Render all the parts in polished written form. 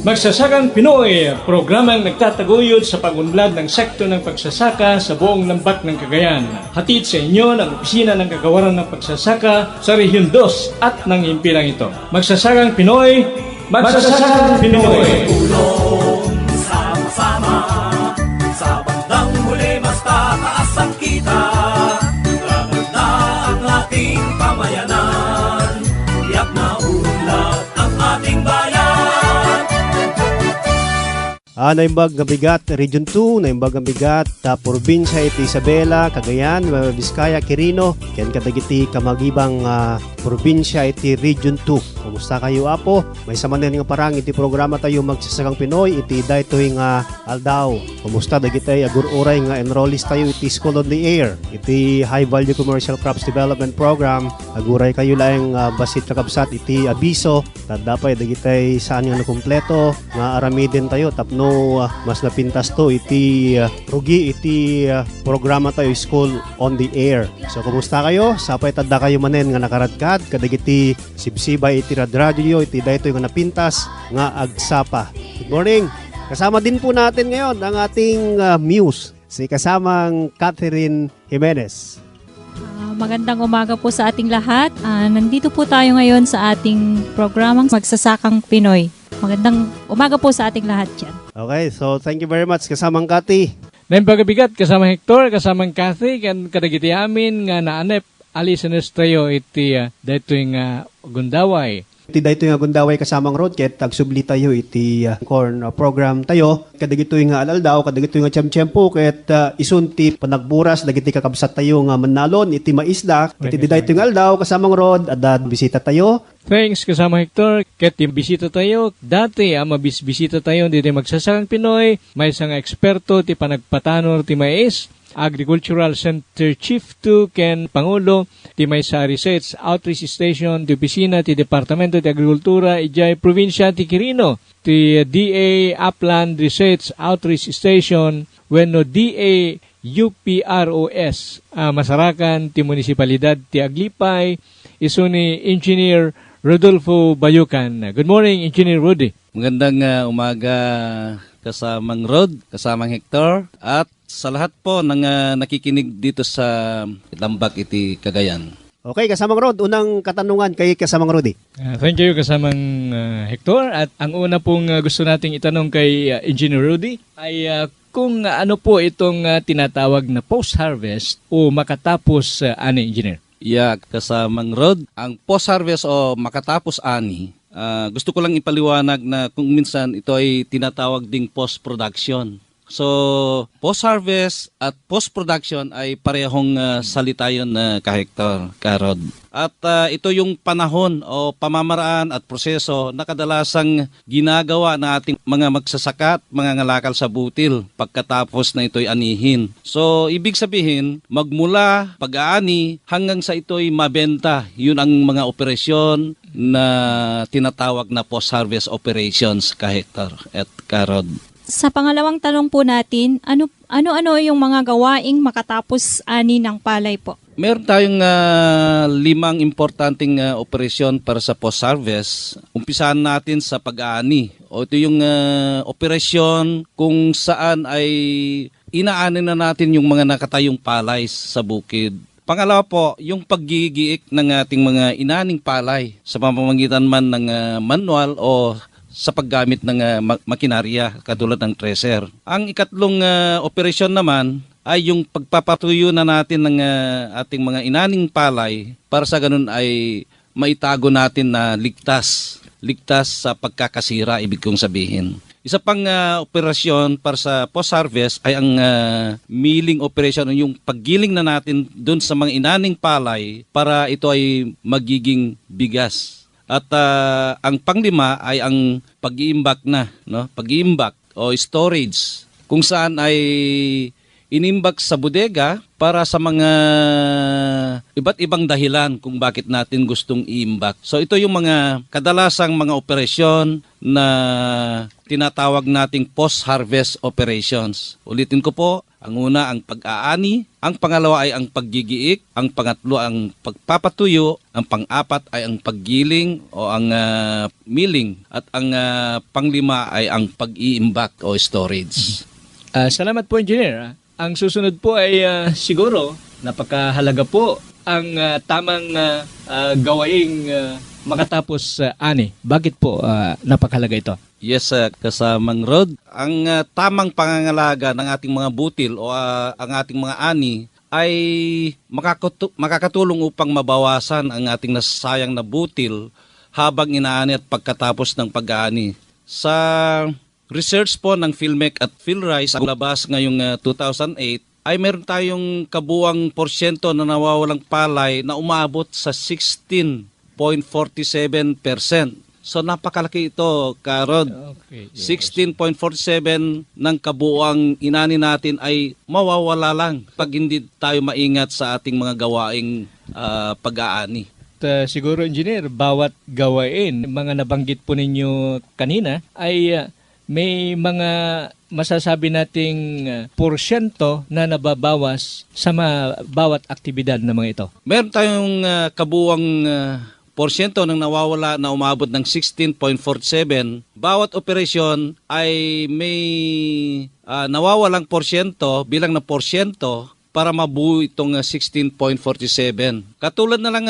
Magsasakang Pinoy, programang nagtataguyod sa pagunlad ng sekto ng pagsasaka sa buong lambat ng Cagayan. Hatid sa inyo ng Opisina ng Kagawaran ng Pagsasaka sa Rehiyon 2 at ng himpilang ito. Magsasakang Pinoy, Magsasakang Pinoy. Tulong sama-sama, sa bandang huli mas tataas ang kita. Laban na ang ating pamayanan, tiyak na unlad ang ating bayan. Naimbag nga bigat Region 2, naimbag nga bigat probinsya iti Isabela, Cagayan, Nueva Vizcaya, Quirino, ken kadagiti kamagibang probinsya iti Region 2. Kumusta kayo apo? May samanen nga parang iti programa tayo Magsasakang Pinoy iti daytoy nga aldaw. Kumusta dagiti agur-uray nga enrollees tayo iti School on the Air, iti High Value Commercial Crops Development Program. Aguray kayo laeng basit kakabsat iti abiso, tadapay dagiti saan nga nakumpleto nga aramiden tayo tapno mas napintas to iti rugi iti programa tayo School on the Air. So kumusta kayo? Sapay tadda kayo manen nga nakaradkad kadagiti sibsibay iti radyo iti daytoy nga napintas nga agsapa. Good morning. Kasama din po natin ngayon ang ating muse, si kasamang Catherine Jimenez. Magandang umaga po sa ating lahat. Nandito po tayo ngayon sa ating programang Magsasakang Pinoy. Magandang umaga po sa ating lahat dyan. Okay, so thank you very much kasamang Cathy. Naimbagabigat kasama Hector, kasamang Cathy, kan kadagiti amin nga naanep alisanes tayo iti daytoy nga Gundaway. Iti daytoy nga Gundaway kasamang road ket tagsubli tayo iti corn program tayo. Kadagitoy nga alaldaw, kadagitoy nga tiyempo ket isunti panagburas dagiti kakabsat tayo nga manalon iti maisda. Iti daytoy nga aldaw kasamang road adda bisita tayo. Thanks kasama Hector. Ket bisita tayo. Dati mabisbisita tayo dito Magsasakang Pinoy. May isang eksperto ti panagpatanor ti mais. Agricultural Center Chief 2 ken Pangulo ti Maysa Research Outreach Station ti opisina ti Departamento ti Agrikultura ijay probinsya ti Quirino ti DA Upland Research Outreach Station wenno DA UPROS masarakan ti munisipalidad ti Aglipay isu ni Engineer Rodolfo Bayucan. Good morning, Engineer Rudy. Magandang umaga kasamang Rod, kasamang Hector, at sa lahat po ng nakikinig dito sa Lambak iti Cagayan. Okay, kasamang Rod, unang katanungan kay kasamang Rudy. Thank you kasamang Hector. At ang una pong gusto nating itanong kay Engineer Rudy ay kung ano po itong tinatawag na post-harvest o makatapos ani, Engineer? Yeah, kasamang Rod, ang post-harvest o makatapos ani, gusto ko lang ipaliwanag na kung minsan ito ay tinatawag ding post-production. So, post-harvest at post-production ay parehong salita yun ka-Hector, ka-Rod. At ito yung panahon o pamamaraan at proseso na kadalasang ginagawa ng ating mga magsasaka at mga ngalakal sa butil pagkatapos na ito'y anihin. So, ibig sabihin, magmula pag-aani hanggang sa ito'y mabenta, yun ang mga operasyon na tinatawag na post-harvest operations, ka-Hector at ka-Rod. Sa pangalawang tanong po natin, ano-ano yung mga gawaing makatapos ani ng palay po? Meron tayong 5 importanteng operasyon para sa post-harvest. Umpisahan natin sa pag-aani. O ito yung operasyon kung saan ay inaani na natin yung mga nakatayong palay sa bukid. Pangalawa po, yung paggigiik ng ating mga inaning palay sa pamamagitan man ng manual o sa paggamit ng makinarya katulad ng thresher. Ang ikatlong operasyon naman ay yung pagpapatuyo na natin ng ating mga inaning palay para sa ganun ay maitago natin na ligtas sa pagkakasira, ibig kong sabihin. Isa pang operasyon para sa post-harvest ay ang milling operation, yung paggiling na natin dun sa mga inaning palay para ito ay magiging bigas. At ang panglima ay ang pag-iimbak na, no? Pag-iimbak o storage kung saan ay inimbak sa bodega para sa mga iba't ibang dahilan kung bakit natin gustong iimbak. So ito yung mga kadalasang mga operasyon na tinatawag nating post-harvest operations. Ulitin ko po, Ang una ang pag-aani, ang pangalawa ay ang paggigiik, ang pangatlo ang pagpapatuyo, ang pang-apat ay ang paggiling o ang milling, at ang panglima ay ang pag-iimbak o storage. Salamat po, Engineer. Ang susunod po ay siguro napakahalaga po ang tamang gawaing makatapos ani. Bakit po napakahalaga ito? Yes, kasamang Rod. Ang tamang pangangalaga ng ating mga butil o ang ating mga ani ay makakatulong upang mabawasan ang ating nasasayang na butil habang inaani at pagkatapos ng pag-aani. Sa research po ng PhilMec at PhilRice, ang labas ngayong 2008, ay meron tayong kabuang porsyento na nawawalang palay na umabot sa 16.47%. So napakalaki ito, Karod. Okay. 16.47 ng kabuuang inani natin ay mawawala lang pag hindi tayo maingat sa ating mga gawaing pag-aani. Siguro, Engineer, bawat gawain, mga nabanggit po ninyo kanina, ay may mga masasabi nating porsyento na nababawas sa bawat aktibidad ng mga ito. Meron tayong kabuuang porsyento ng nawawala na umabot ng 16.47. Bawat operasyon ay may nawawalang porsyento, bilang na porsyento para mabuo itong 16.47. Katulad na lang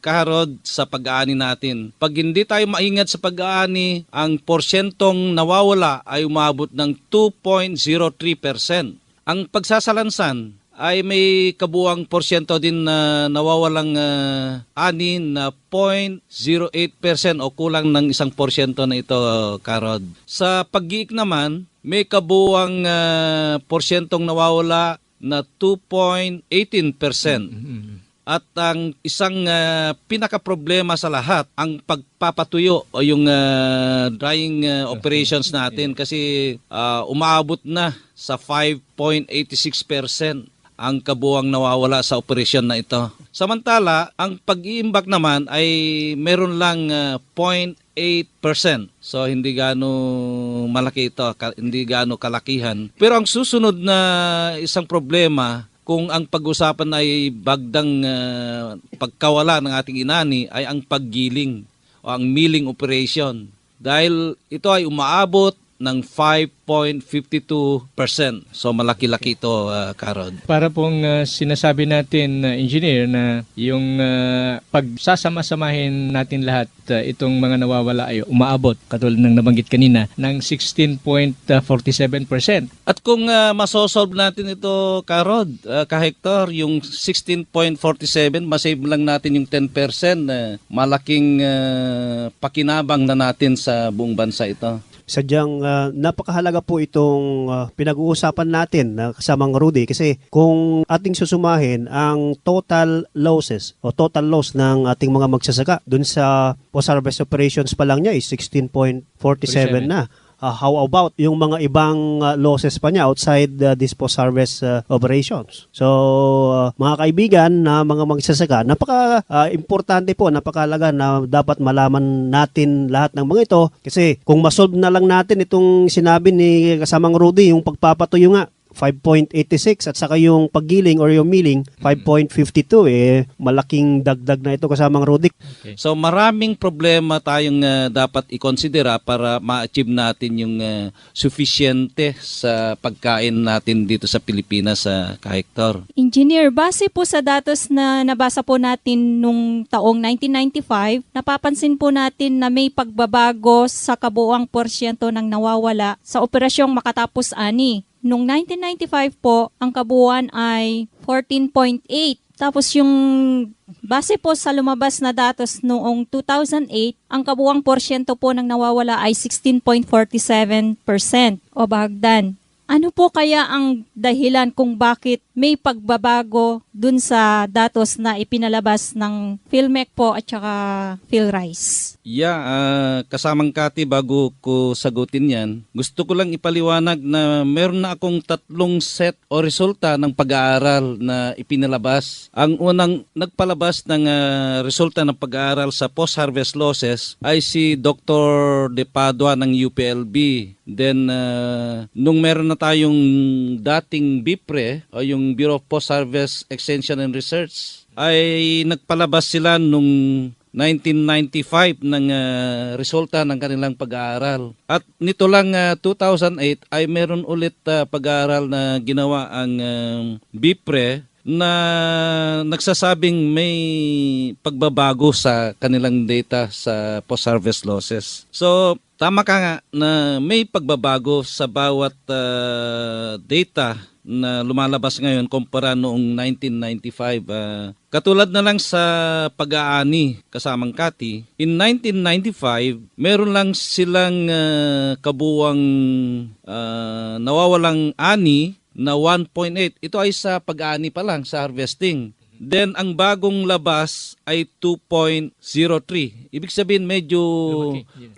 Kaharod sa pag-aani natin. Pag hindi tayo maingat sa pag-aani, ang porsyentong nawawala ay umabot ng 2.03%. Ang pagsasalansan ay may kabuang porsyento din na nawawalang ani na 0.08% o kulang ng 1% na ito, Karod. Sa pag-giik naman, may kabuang porsyentong nawawala na 2.18%. At ang isang pinaka-problema sa lahat, ang pagpapatuyo o yung drying operations natin kasi umaabot na sa 5.86% ang kabuang nawawala sa operasyon na ito. Samantala, ang pag-iimbak naman ay meron lang 0.8%. So hindi gaano malaki ito, hindi gaano kalakihan. Pero ang susunod na isang problema, kung ang pag-usapan ay bagdang pagkawala ng ating inani, ay ang paggiling o ang milling operation. Dahil ito ay umaabot ng 5.52%. So malaki-laki ito, Karod. Para pong sinasabi natin, Engineer, na yung pagsasama-samahin natin lahat, itong mga nawawala ay umaabot, katulad ng nabanggit kanina, ng 16.47%. At kung masosolve natin ito, Karod, ka-hector, yung 16.47, masave lang natin yung 10%, malaking pakinabang na natin sa buong bansa ito. Sadyang napakahalaga po itong pinag-uusapan natin na kasamang Rudy, kasi kung ating susumahin ang total losses o total loss ng ating mga magsasaka dun sa post-harvest operations pa lang niya is 16.47 na. How about yung mga ibang losses pa niya outside this post-harvest operations? So, mga kaibigan na mga magsasaka, napaka-importante po, napakahalaga na dapat malaman natin lahat ng mga ito. Kasi kung masolve na lang natin itong sinabi ni kasamang Rudy, yung pagpapatuyo nga, 5.86 at saka yung paggiling or yung milling 5.52, malaking dagdag na ito kasamang Rudy. Okay. So maraming problema tayong dapat i-considera para ma-achieve natin yung sufficiente sa pagkain natin dito sa Pilipinas sa ka-hektar. Engineer, base po sa datos na nabasa po natin nung taong 1995, napapansin po natin na may pagbabago sa kabuuang porsyento ng nawawala sa operasyong Makatapos Ani. Noong 1995 po, ang kabuuan ay 14.8. Tapos yung base po sa lumabas na datos noong 2008, ang kabuuang porsyento po ng nawawala ay 16.47%. O Bagdan, ano po kaya ang dahilan kung bakit may pagbabago dun sa datos na ipinalabas ng PhilMec po at saka PhilRice? Kasamang Kati, bago ko sagutin yan, gusto ko lang ipaliwanag na meron na akong 3 set o resulta ng pag-aaral na ipinalabas. Ang unang nagpalabas ng resulta ng pag-aaral sa post-harvest losses ay si Dr. De Padua ng UPLB. Then, nung meron na tayong dating BIPRE o yung Bureau of Post-Harvest Extension and Research ay nagpalabas sila nung 1995 ng resulta ng kanilang pag-aaral. At nito lang 2008 ay meron ulit pag-aaral na ginawa ang BIPRE na nagsasabing may pagbabago sa kanilang data sa post-harvest losses. So, tama ka nga na may pagbabago sa bawat data na lumalabas ngayon kumpara noong 1995. Katulad na lang sa pag-aani kasamang Kati, in 1995, meron lang silang kabuwang nawawalang ani na 1.8. Ito ay sa pag-aani pa lang, sa harvesting. Then, ang bagong labas ay 2.03. Ibig sabihin, medyo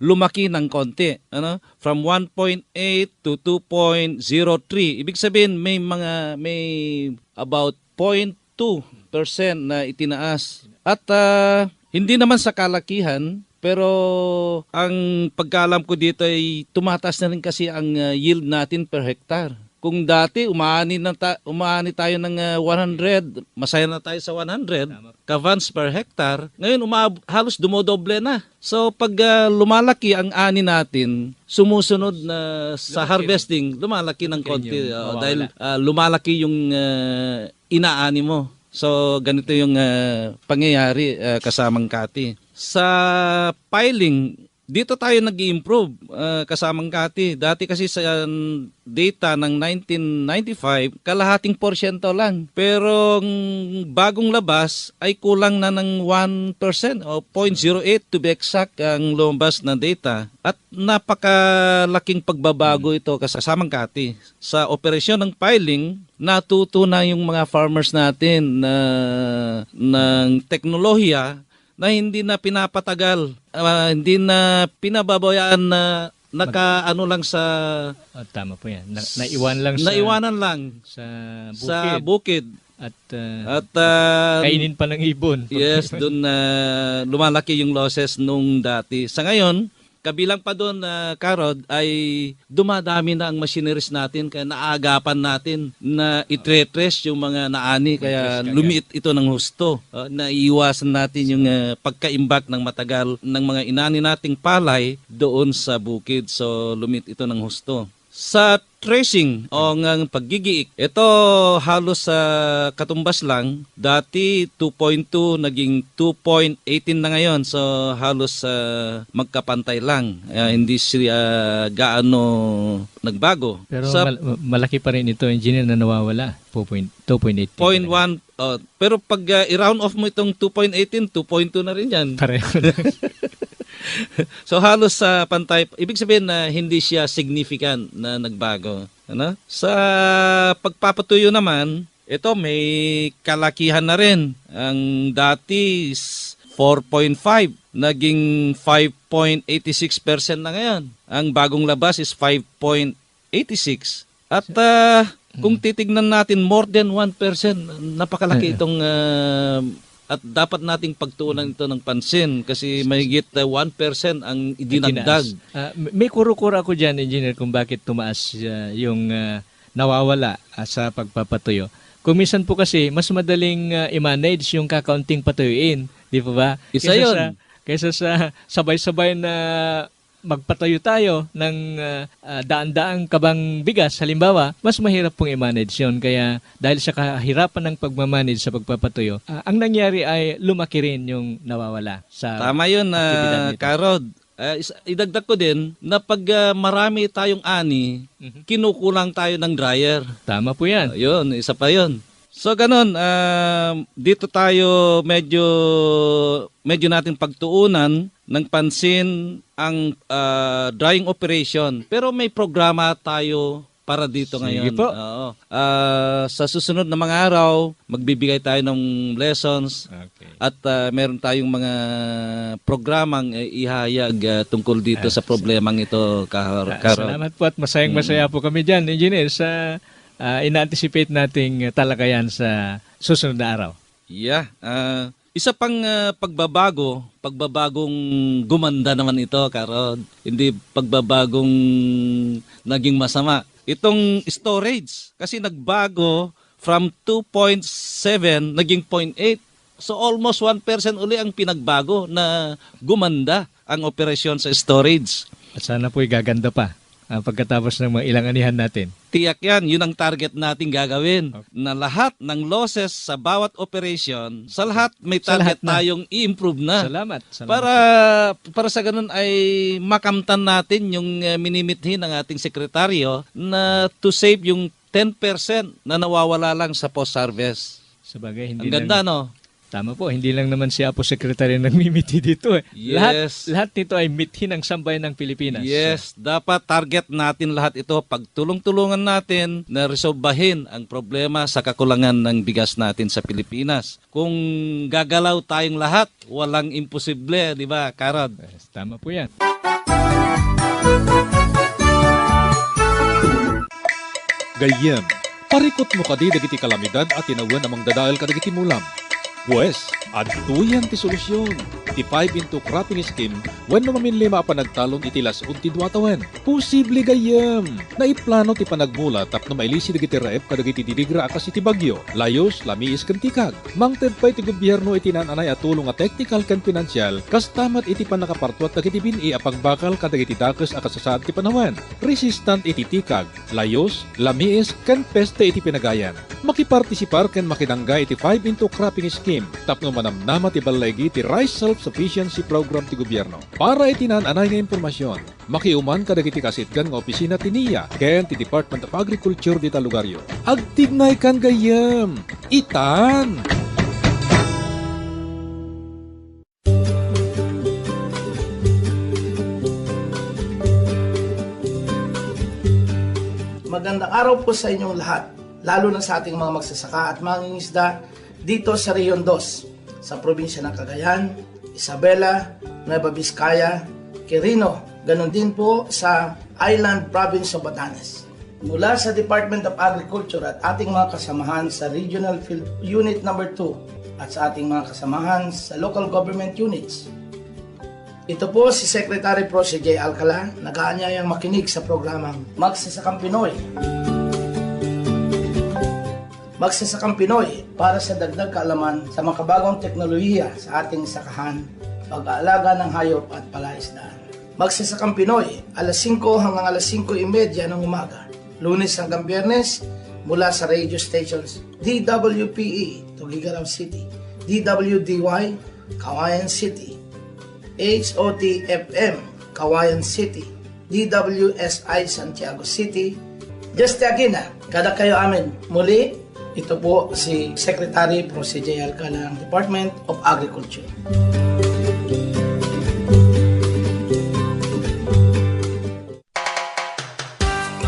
lumaki ng konti. Ano? From 1.8 to 2.03. Ibig sabihin, may about 0.2% na itinaas. At hindi naman sa kalakihan, pero ang pagkaalam ko dito ay tumataas na rin kasi ang yield natin per hectare. Kung dati umaani tayo ng 100, masaya na tayo sa 100 kavans per hectare, ngayon halos dumodoble na. So pag lumalaki ang ani natin, sumusunod na sa harvesting, lumalaki ng konti dahil lumalaki yung inaani mo. So ganito yung pangyayari kasamang Kati. Sa piling, dito tayo nag-i-improve kasamang Kati. Dati kasi sa data ng 1995, kalahating porsyento lang. Pero ang bagong labas ay kulang na ng 1% o 0.08 to be exact ang lumabas na data. At napakalaking pagbabago ito kasamang Kati. Sa operasyon ng piling, natuto na yung mga farmers natin ng teknolohiya na hindi na pinapatagal, hindi na pinababayaan na nakaano lang sa... tama po yan. Naiwanan lang sa bukid. At kainin pa ng ibon. Yes, doon lumalaki yung losses nung dati. Sa ngayon, kabilang pa doon, Karod, ay dumadami na ang machineries natin, kaya naagapan natin na itre-trace yung mga naani, kaya lumiit ito ng husto. Naiiwasan natin yung pagkaimbak ng matagal ng mga inani nating palay doon sa bukid. So, lumiit ito ng husto. Sa tracing o ng paggigiik, ito halos sa katumbas lang. Dati 2.2 naging 2.18 na ngayon. So halos magkapantay lang. Hindi siya gaano nagbago. Pero malaki pa rin ito, engineer, na nawawala. 2.8. 0.1. Pero pag i-round off mo itong 2.18, 2.2 na rin yan. Pareho. So halos sa pantay, ibig sabihin na hindi siya significant na nagbago. Ano? Sa pagpapatuyo naman, ito may kalakihan na rin. Ang dati is 4.5, naging 5.86% na ngayon. Ang bagong labas is 5.86. At kung titignan natin, more than 1%, napakalaki itong... at dapat nating pagtuunan ito ng pansin kasi mahigit 1% ang idinagdag. May kuro-kuro ako dyan, engineer, kung bakit tumaas yung nawawala sa pagpapatuyo. Kung minsan po kasi, mas madaling i-manage yung kakaunting patuyuin. Di po ba? Isa yun. Kaysa sa sabay-sabay na magpatayo tayo ng daan-daang kabang bigas, halimbawa, mas mahirap pong i-manage yun. Kaya dahil sa kahirapan ng pagmamanage sa pagpapatuyo, ang nangyari ay lumaki rin yung nawawala sa tama yun, Karod. Idagdag ko din na pag marami tayong ani, kinukulang tayo ng dryer. Tama po yan. Yun, isa pa yun. So ganun, dito tayo medyo natin pagtuunan ng pansin ang drying operation. Pero may programa tayo para dito ngayon. Sige po. Sa susunod na mga araw, magbibigay tayo ng lessons. Okay. At meron tayong mga programang ihayag tungkol dito sa problemang ito, Karod. Salamat po at masayang-masaya po kami dyan, engineer, sa ina-anticipate nating talakayan sa susunod na araw. Yeah. Isa pang pagbabagong gumanda naman ito, Karod. Hindi pagbabagong naging masama. itong storage. Kasi nagbago from 2.7 naging 0.8. So almost 1% uli ang pinagbago na gumanda ang operasyon sa storage. At sana po'y gaganda pa pagkatapos ng mga ilang anihan natin. Tiyak yan, yun ang target nating gagawin. Na lahat ng losses sa bawat operation, sa lahat may Sa lahat target na. tayong i-improve na. Salamat. Para sa ganun ay makamtan natin yung minimithi ng ating sekretaryo na to save yung 10% na nawawala lang sa post-harvest. Sabagay, hindi Ang ganda, lang, no? Tama po, hindi lang naman si Apo Secretary nagmimiti dito. Yes. Lahat nito ay mithi ng sambayan ng Pilipinas. Yes, dapat target natin lahat ito. Pagtulong-tulungan natin na resolbahin ang problema sa kakulangan ng bigas natin sa Pilipinas. Kung gagalaw tayong lahat, walang imposible, di ba, Karad? Yes, tama po yan. Gayem, parikot mo kadi dagiti kalamidad at tinawan amang dadael kadagiti mulam. Pues, adtuyan ti solusyon. Ti 5 into cropping scheme, when maminlima panagtalon iti lasud ti duwatawan. Posible gayem. Naiplano ti panagmula tapno mailisi dagiti raep kadagiti didigra akas iti bagyo. Layos, lamiis ken tikag. Mangted pa iti gobyerno iti nananay at tulong a technical ken pinansyal, kas tamat iti panakapartuat dagiti bini a pagbakal kadagiti dakes akas sasaad ti panawan. Resistant iti tikag, layos, lamiis ken peste iti pinagayan. Makipartisipar ken makinangga iti 5 into cropping scheme tapno manamnama ti balaygi ti Rice Self-Sufficiency Program ti gobyerno. Para iti nananay nga impormasyon, makiuman kadagiti kasitgan nga opisina ti NIA ken ti Department of Agriculture dita lugaryo. Agtignay kan gayem. Itan! Magandang araw po sa inyong lahat, lalo na sa ating mga magsasaka at mangingisda dito sa Region 2, sa probinsya ng Cagayan, Isabela, Nueva Vizcaya, Quirino, ganon din po sa Island Province of Batanes. Mula sa Department of Agriculture at ating mga kasamahan sa Regional Field Unit number 2 at sa ating mga kasamahan sa Local Government Units. Ito po si Secretary Pro si J. Alcala, nag-aanyayang makinig sa programang Magsasakang Pinoy. Magsasakang Pinoy para sa dagdag kaalaman sa makabagong teknolohiya sa ating sakahan, pag-aalaga ng hayop at palaisdaan. Magsasakang Pinoy, alas 5 hanggang alas 5:30 ng umaga, Lunes hanggang Biyernes, mula sa radio stations DWPE, Tugigaraw City, DWDY, Kawayan City, HOT-FM, Kawayan City, DWSI Santiago City. Just Aquina, kada kayo amin. Muli, ito po si Secretary Pro si J. Alcala ng Department of Agriculture.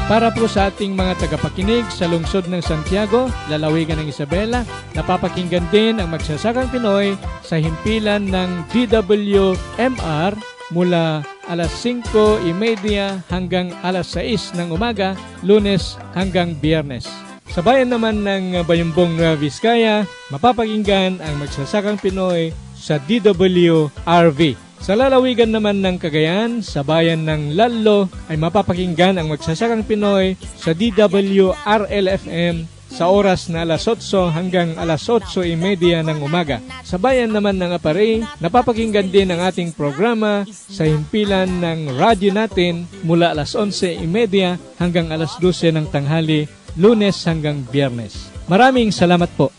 Para po sa ating mga tagapakinig sa lungsod ng Santiago, lalawigan ng Isabela, napapakinggan din ang Magsasakang Pinoy sa himpilan ng DWMR mula alas 5:30 hanggang alas 6 ng umaga, Lunes hanggang Biyernes. Sa bayan naman ng Bayumbong Nueva Vizcaya, mapapakinggan ang Magsasakang Pinoy sa DWRV. Sa lalawigan naman ng Cagayan, sa bayan ng Lallo, ay mapapakinggan ang Magsasakang Pinoy sa DWRL-FM sa oras na alas 8 hanggang alas 8:30 ng umaga. Sa bayan naman ng Aparay, napapakinggan din ang ating programa sa himpilan ng radyo natin mula alas 11:30 hanggang alas 12 ng tanghali, Lunes hanggang Biyernes. Maraming salamat po.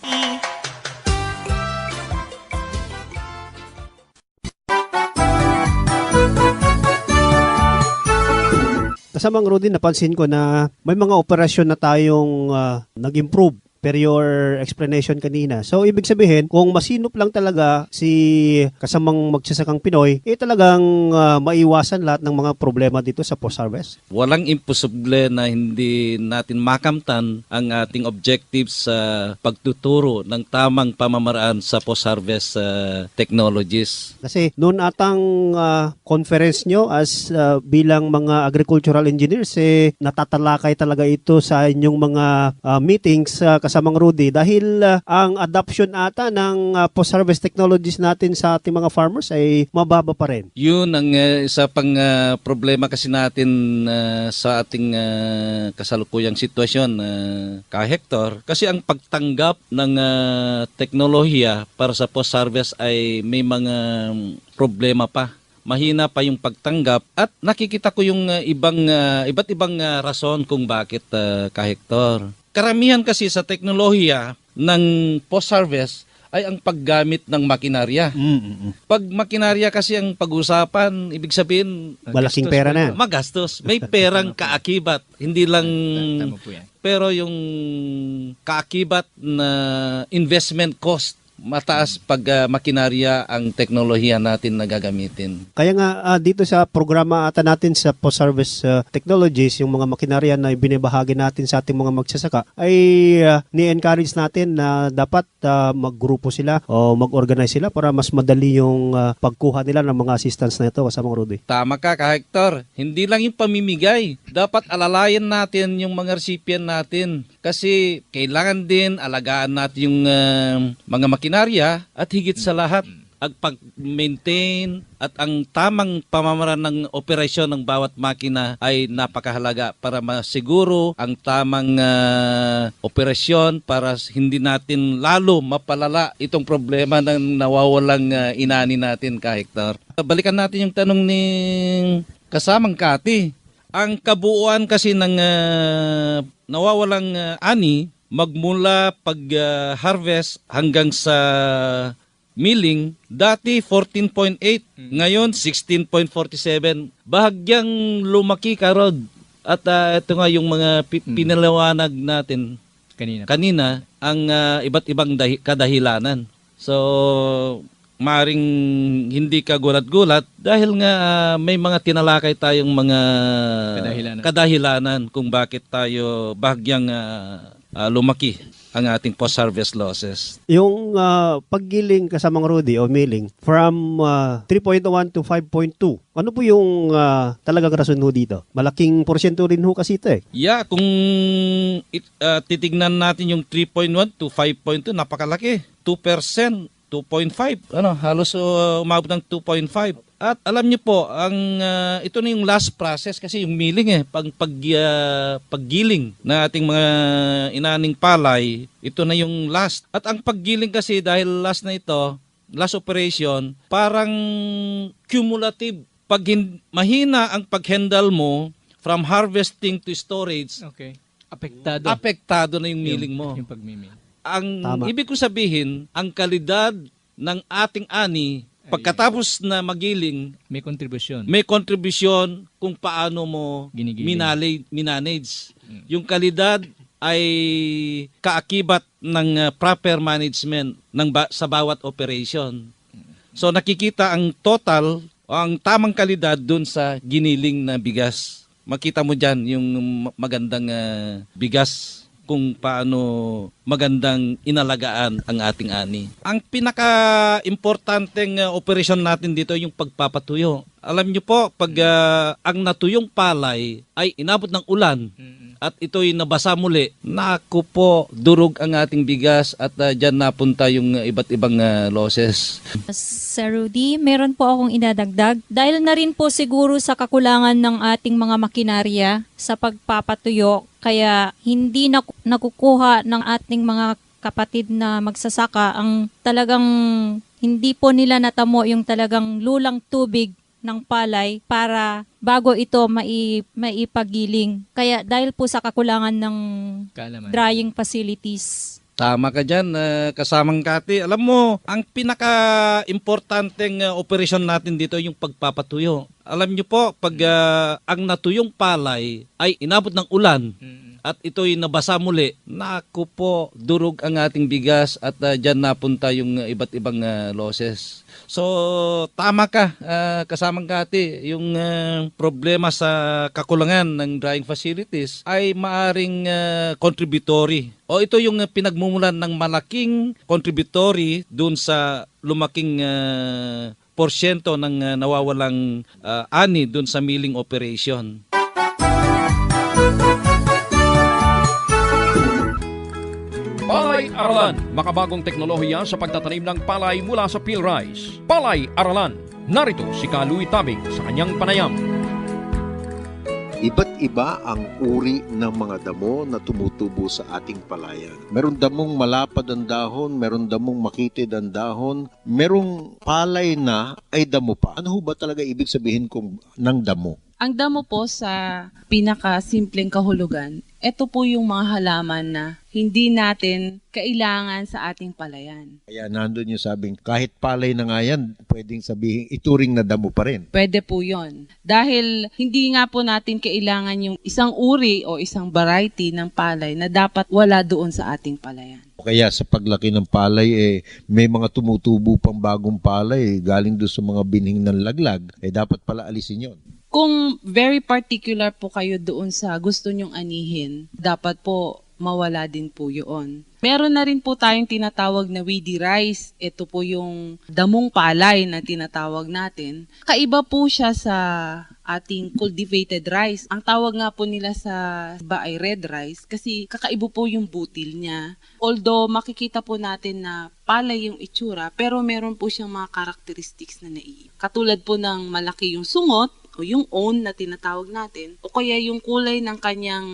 Kasamang Rudy, napansin ko na may mga operasyon na tayong nag-improve per your explanation kanina. So, ibig sabihin, kung masinop lang talaga si kasamang Magsasakang Pinoy, talagang maiwasan lahat ng mga problema dito sa post-harvest. Walang imposible na hindi natin makamtan ang ating objectives sa pagtuturo ng tamang pamamaraan sa post-harvest technologies. Kasi noon atang conference nyo as bilang mga agricultural engineers, natatalakay talaga ito sa inyong mga meetings kasamang Rudy, dahil ang adoption ata ng post-harvest technologies natin sa ating mga farmers ay mababa pa rin. Yun ang isa pang problema kasi natin sa ating kasalukuyang sitwasyon, ka-Hector. Kasi ang pagtanggap ng teknolohiya para sa post-harvest ay may mga problema pa. Mahina pa yung pagtanggap at nakikita ko yung iba't ibang rason kung bakit, ka-Hector. Karamihan kasi sa teknolohiya ng post-harvest ay ang paggamit ng makinarya. Pag makinarya kasi ang pag-usapan, ibig sabihin Malaking pera na. magastos. May perang kaakibat. Hindi lang Tama po yan. pero yung kaakibat na investment cost mataas pag makinarya ang teknolohiya natin na gagamitin. Kaya nga dito sa programa ata natin sa post-harvest technologies, yung mga makinarya na binibahagi natin sa ating mga magsasaka ay ni-encourage natin na dapat maggrupo sila o mag-organize sila para mas madali yung pagkuha nila ng mga assistance na ito, kasamang Rudy. Tama ka, Hector. Hindi lang yung pamimigay. Dapat alalayan natin yung mga recipient natin. Kasi kailangan din alagaan natin yung mga makinarya at higit sa lahat, ang pag-maintain at ang tamang pamamaraan ng operasyon ng bawat makina ay napakahalaga para masiguro ang tamang operasyon para hindi natin lalo mapalala itong problema ng nawawalang inani natin, ka Hector. Balikan natin yung tanong ni kasamang Kati. Ang kabuuan kasi ng nawawalang ani magmula pag-harvest hanggang sa milling, dati 14.8, ngayon 16.47. Bahagyang lumaki ka, Rod. At ito nga yung mga pinalawanag natin kanina ang iba't ibang kadahilanan. So, maring hindi ka gulat-gulat dahil nga may mga tinalakay tayong mga kadahilanan kung bakit tayo bahagyang lumaki ang ating post-harvest losses. Yung paggiling, kasamang Rudy, o milling, from 3.1 to 5.2, ano po yung talagang rason ho dito? Malaking porsyento rin ho kasi ito eh. Yeah, kung titignan natin yung 3.1 to 5.2, napakalaki. 2%. 2.5, halos umabot ng 2.5. At alam niyo po, ito na yung last process kasi yung milling paggiling na ating mga inaning palay, ito na yung last. At ang paggiling kasi dahil last na ito, last operation, parang cumulative. Pag mahina ang pag-handle mo from harvesting to storage, Okay. Apektado. apektado na yung milling mo. Yung pagmimil. Ang Tama. ibig ko sabihin, ang kalidad ng ating ani, pagkatapos na magiling, May kontribusyon. may kontribusyon kung paano mo Ginigiling. minanage. Yung kalidad ay kaakibat ng proper management sa bawat operation. So nakikita ang total, ang tamang kalidad dun sa giniling na bigas. Makita mo dyan yung magandang bigas kung paano magandang inalagaan ang ating ani. Ang pinaka-importanteng operasyon natin dito yung pagpapatuyo. Alam niyo po, pag ang natuyong palay ay inabot ng ulan at ito'y nabasa muli, naku po, durog ang ating bigas at dyan napunta yung iba't ibang losses. Sir Rudy, meron po akong idadagdag. Dahil na rin po siguro sa kakulangan ng ating mga makinarya sa pagpapatuyo, kaya hindi nakukuha ng ating mga kapatid na magsasaka ang talagang hindi po nila natamo yung talagang lulang tubig ng palay para bago ito maipagiling. Kaya dahil po sa kakulangan ng Kaalaman. drying facilities. Tama ka dyan, kasamang Kati. Alam mo, ang pinaka-importanteng operasyon natin dito yung pagpapatuyo. Alam nyo po, pag ang natuyong palay ay inabot ng ulan at ito'y nabasa muli, naku po, durog ang ating bigas at dyan napunta yung iba't ibang losses. So, tama ka, kasamang Kati. Yung problema sa kakulangan ng drying facilities ay maaring contributory. O ito yung pinagmumulan ng malaking contributory dun sa lumaking porsyento ng nawawalang ani dun sa milling operation. Aralan, makabagong teknolohiya sa pagtatanim ng palay mula sa PhilRice. Palay Aralan. Narito si Kaluy Tabing sa kanyang panayam. Iba't iba ang uri ng mga damo na tumutubo sa ating palayan. Meron damong malapad ang dahon, meron damong makitid ang dahon, merong palay na ay damo pa. Ano ho ba talaga ibig sabihin ng damo? Ang damo po sa pinakasimpleng kahulugan, ito po yung mga halaman na hindi natin kailangan sa ating palayan. Kaya nandun yung sabing, kahit palay na nga yan, pwedeng sabihin, ituring na damo pa rin. Pwede po yon. Dahil hindi nga po natin kailangan yung isang uri o isang variety ng palay na dapat wala doon sa ating palayan. Kaya sa paglaki ng palay, may mga tumutubo pang bagong palay galing doon sa mga binhing ng laglag, dapat pala alisin yon. Kung very particular po kayo doon sa gusto nyong anihin, dapat po mawala din po yun. Meron na rin po tayong tinatawag na weedy rice. Ito po yung damong palay na tinatawag natin. Kaiba po siya sa ating cultivated rice. Ang tawag nga po nila sa iba ay red rice kasi kakaiba po yung butil niya. Although makikita po natin na palay yung itsura, pero meron po siyang mga characteristics na naiiba. Katulad po ng malaki yung sungot o yung on na tinatawag natin, o kaya yung kulay ng kanyang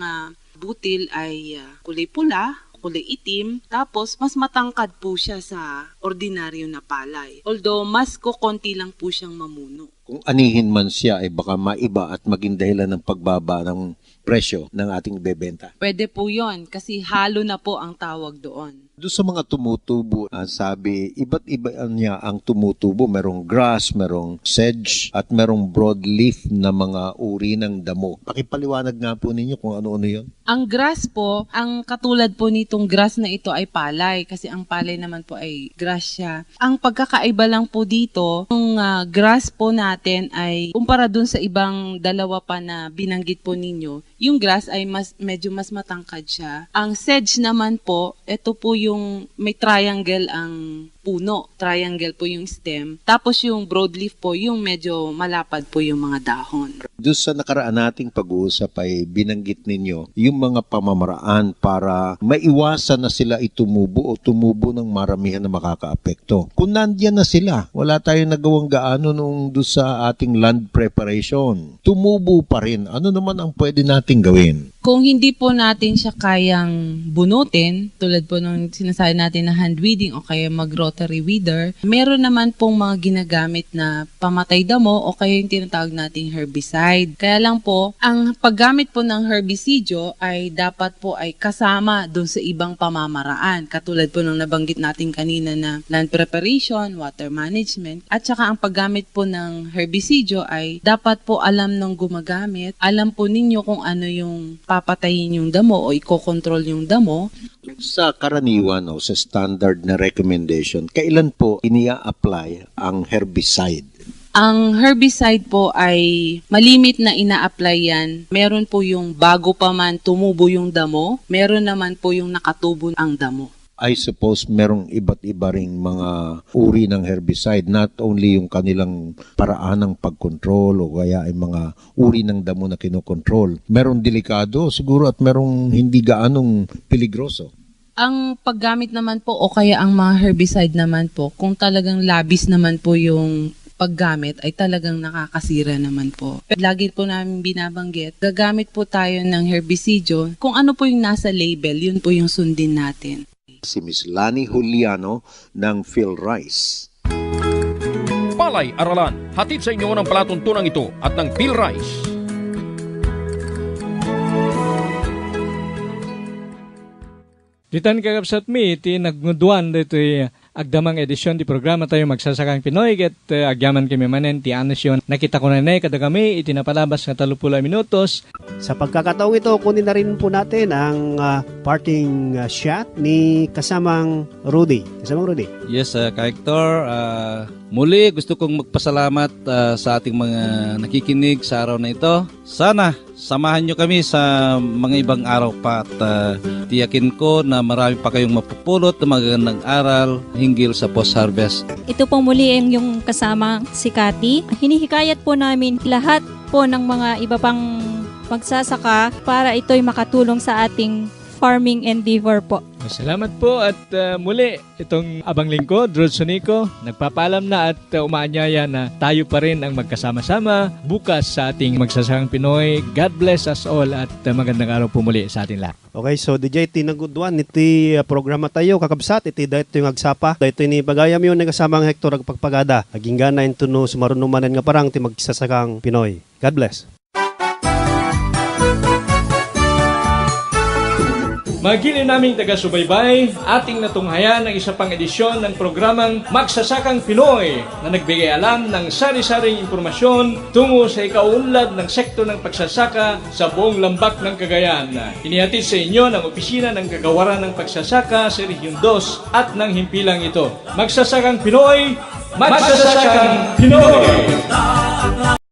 butil ay kulay pula, kulay itim, tapos mas matangkad po siya sa ordinaryo na palay. Although mas kukonti lang po siyang mamuno. Kung anihin man siya, baka maiba at maging dahilan ng pagbaba ng presyo ng ating bebenta. Pwede po yon kasi halo na po ang tawag doon. Doon sa mga tumutubo, sabi, iba't iba niya ang tumutubo. Merong grass, merong sedge, at merong broadleaf na mga uri ng damo. Pakipaliwanag nga po ninyo kung ano-ano yun. Ang grass po, ang katulad po nitong grass na ito ay palay kasi ang palay naman po ay grass siya. Ang pagkakaiba lang po dito, yung grass po natin ay kumpara dun sa ibang dalawa pa na binanggit po ninyo, yung grass ay medyo mas matangkad siya. Ang sedge naman po, ito po yung may triangle ang puno. Triangle po yung stem. Tapos yung broadleaf po, yung medyo malapad po yung mga dahon. Doon sa nakaraan nating pag-uusap ay binanggit ninyo yung mga pamamaraan para maiwasan na sila itumubo o tumubo ng maramihan na makakaapekto. Kung nandiyan na sila, wala tayong nagawang gaano nung doon sa ating land preparation. Tumubo pa rin. Ano naman ang pwede nating gawin? Kung hindi po natin siya kayang bunutin, tulad po nung sinasabi natin na hand weeding o kaya mag-rotary weeder, meron naman pong mga ginagamit na pamatay damo o kaya yung tinatawag nating herbicide. Kaya lang po, ang paggamit po ng herbicidyo ay dapat po ay kasama doon sa ibang pamamaraan. Katulad po nung nabanggit natin kanina na land preparation, water management, at saka ang paggamit po ng herbicidyo ay dapat po alam ng gumagamit, alam po ninyo kung ano yung papatayin yung damo o ikokontrol yung damo. Sa karaniwan o sa standard na recommendation, kailan po inia-apply ang herbicide? Ang herbicide po ay malimit na ina-apply yan. Meron po yung bago pa man tumubo yung damo, meron naman po yung nakatubo ang damo. I suppose merong iba't iba ring mga uri ng herbicide, not only yung kanilang paraan ng pagkontrol o kaya ay mga uri ng damo na kinokontrol. Merong delikado siguro at merong hindi gaanong peligroso. Ang paggamit naman po o kaya ang mga herbicide naman po, kung talagang labis naman po yung paggamit ay talagang nakakasira naman po. Lagi po namin binabanggit, gagamit po tayo ng herbicidyo. Kung ano po yung nasa label, yun po yung sundin natin. Si Ms. Lani Juliano ng PhilRice. Palay Aralan, hatid sa inyo ng palatuntunan ito at ng PhilRice. Ditan kakabsat mi, iti nagngudwan dito agdamang edisyon di programa tayo Magsasakang Pinoy at agyaman kami manen ti anasyon. Nakita ko na kada kami, itinapalabas nga 30 minutos. Sa pagkakataong ito, kunin na rin po natin ang parting shot ni kasamang Rudy. Kasamang Rudy. Yes, Ka-Hector. Muli, gusto kong magpasalamat sa ating mga nakikinig sa araw na ito. Sana samahan nyo kami sa mga ibang araw pa at tiyakin ko na marami pa kayong mapupulot na magandang aral hinggil sa post-harvest. Ito po muli yung kasama si Cathy. Hinihikayat po namin lahat po ng mga iba pang magsasaka para ito'y makatulong sa ating farming endeavor po. Salamat po at muli itong abang lingkod, Rod Sonico, nagpapaalam na at umaanyaya na tayo pa rin ang magkasama-sama bukas sa ating Magsasakang Pinoy. God bless us all at magandang araw po muli sa ating lahat. Okay, so DJ tinagudwan iti programa tayo kakabsat iti dayto yung agsapa. Dayto ni pagayam yun ng kasamang Hector agpagpagada. Aging gana into no sumarunumanan nga parang ti Magsasakang Pinoy. God bless. Magili naming taga-subaybay, ating natunghayan ang isa pang edisyon ng programang Magsasakang Pinoy na nagbigay alam ng sari-saring impormasyon tungo sa ikaunlad ng sektor ng pagsasaka sa buong lambak ng Cagayan. Inihatid sa inyo ng Opisina ng Kagawaran ng Pagsasaka sa Region 2 at ng himpilang ito. Magsasakang Pinoy, Magsasakang Pinoy!